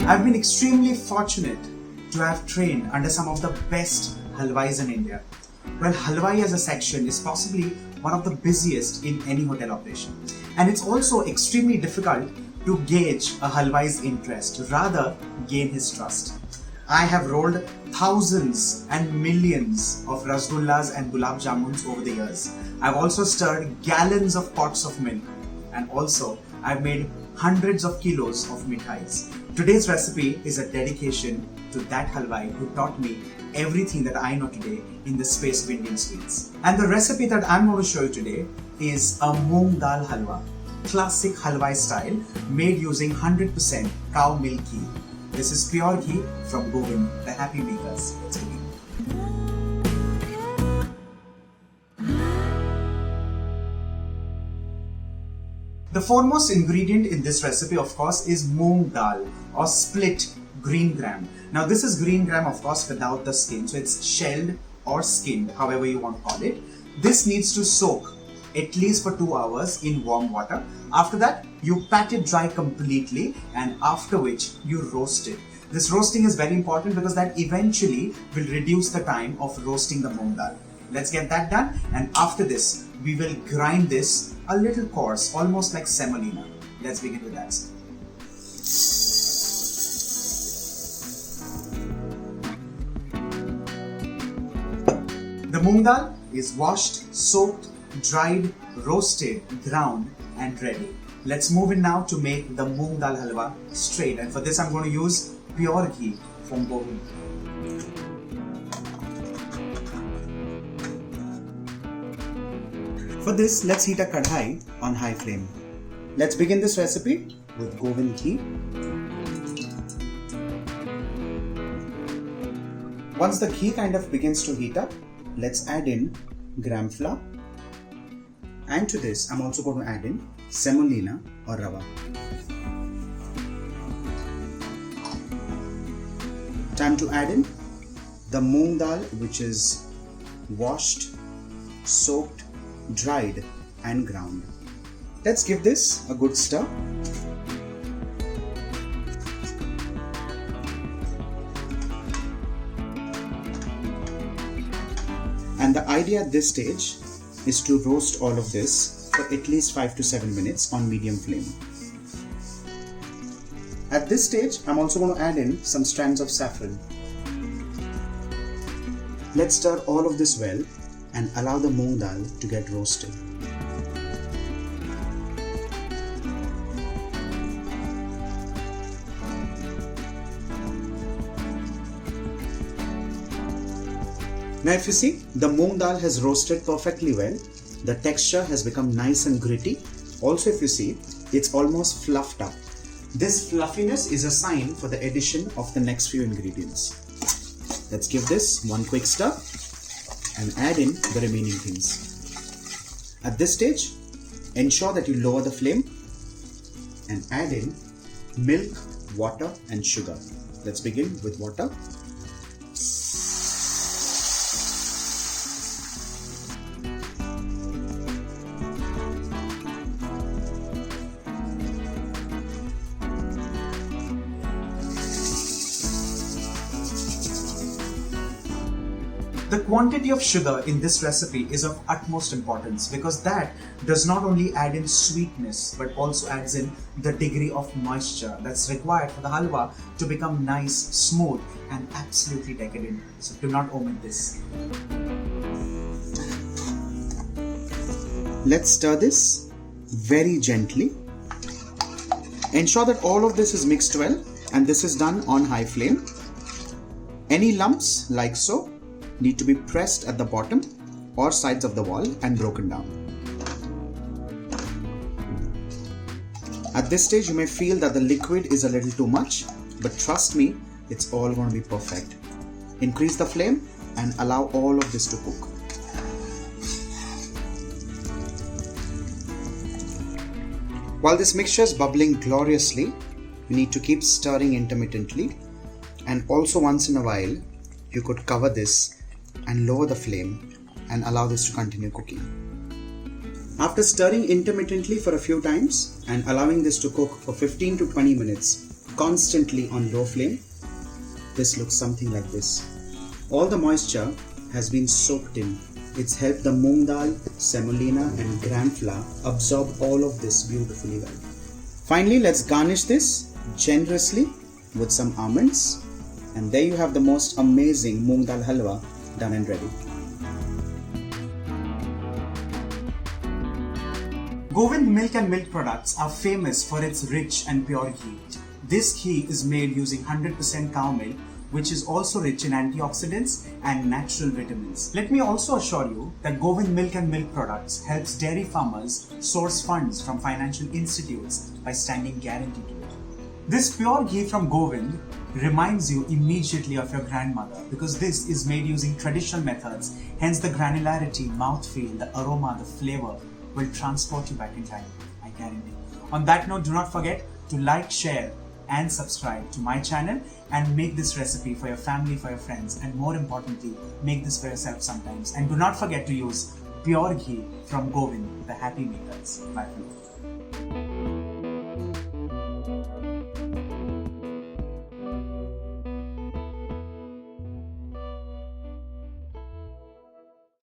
I've been extremely fortunate to have trained under some of the best halwais in India. Well, halwai as a section is possibly one of the busiest in any hotel operation. And it's also extremely difficult to gauge a halwai's interest, rather gain his trust. I have rolled thousands and millions of rasgullas and gulab jamuns over the years. I've also stirred gallons of pots of milk, and also I've made hundreds of kilos of mithais. Today's recipe is a dedication to that halwai who taught me everything that I know today in the space of Indian sweets. And the recipe that I'm going to show you today is a moong dal halwa, classic halwai style, made using 100% cow milk ghee. This is pure ghee from Govind, the happy bakers. Let's begin. The foremost ingredient in this recipe, of course, is moong dal or split green gram. Now this is green gram, of course, without the skin. So it's shelled or skinned, however you want to call it. This needs to soak at least for 2 hours in warm water. After that, you pat it dry completely, and after which you roast it. This roasting is very important because that eventually will reduce the time of roasting the moong dal. Let's get that done, and after this, we will grind this a little coarse, almost like semolina. Let's begin with that. The moong dal is washed, soaked, dried, roasted, ground, and ready. Let's move in now to make the moong dal halwa straight, and for this I'm going to use pure ghee from Govind. For this, let's heat a kadhai on high flame. Let's begin this recipe with Govind ghee. Once the ghee kind of begins to heat up, let's add in gram flour. And to this, I'm also going to add in semolina or rava. Time to add in the moong dal, which is washed, soaked, dried and ground. Let's give this a good stir. And the idea at this stage is to roast all of this for at least 5 to 7 minutes on medium flame. At this stage, I'm also going to add in some strands of saffron. Let's stir all of this well and allow the moong dal to get roasted. Now if you see, the moong dal has roasted perfectly well. The texture has become nice and gritty. Also if you see, it's almost fluffed up. This fluffiness is a sign for the addition of the next few ingredients. Let's give this one quick stir and add in the remaining things. At this stage, ensure that you lower the flame and add in milk, water and sugar. Let's begin with water. The quantity of sugar in this recipe is of utmost importance because that does not only add in sweetness but also adds in the degree of moisture that's required for the halwa to become nice, smooth and absolutely decadent. So do not omit this. Let's stir this very gently. Ensure that all of this is mixed well, and this is done on high flame. Any lumps like so need to be pressed at the bottom or sides of the wall and broken down. At this stage, you may feel that the liquid is a little too much, but trust me, it's all going to be perfect. Increase the flame and allow all of this to cook. While this mixture is bubbling gloriously, you need to keep stirring intermittently, and also once in a while, you could cover this and lower the flame and allow this to continue cooking. After stirring intermittently for a few times and allowing this to cook for 15 to 20 minutes, constantly on low flame, this looks something like this. All the moisture has been soaked in. It's helped the moong dal, semolina and gram flour absorb all of this beautifully well. Finally, let's garnish this generously with some almonds. And there you have the most amazing moong dal halwa done and ready. Govind Milk and Milk products are famous for its rich and pure ghee. This ghee is made using 100% cow milk, which is also rich in antioxidants and natural vitamins. Let me also assure you that Govind Milk and Milk products helps dairy farmers source funds from financial institutes by standing guarantee to it. This pure ghee from Govind reminds you immediately of your grandmother because this is made using traditional methods, hence the granularity, mouthfeel, the aroma, the flavor will transport you back in time, I guarantee. On that note, do not forget to like, share and subscribe to my channel and make this recipe for your family, for your friends, and more importantly, make this for yourself sometimes. And do not forget to use pure ghee from Govind, the happy makers. Bye for now.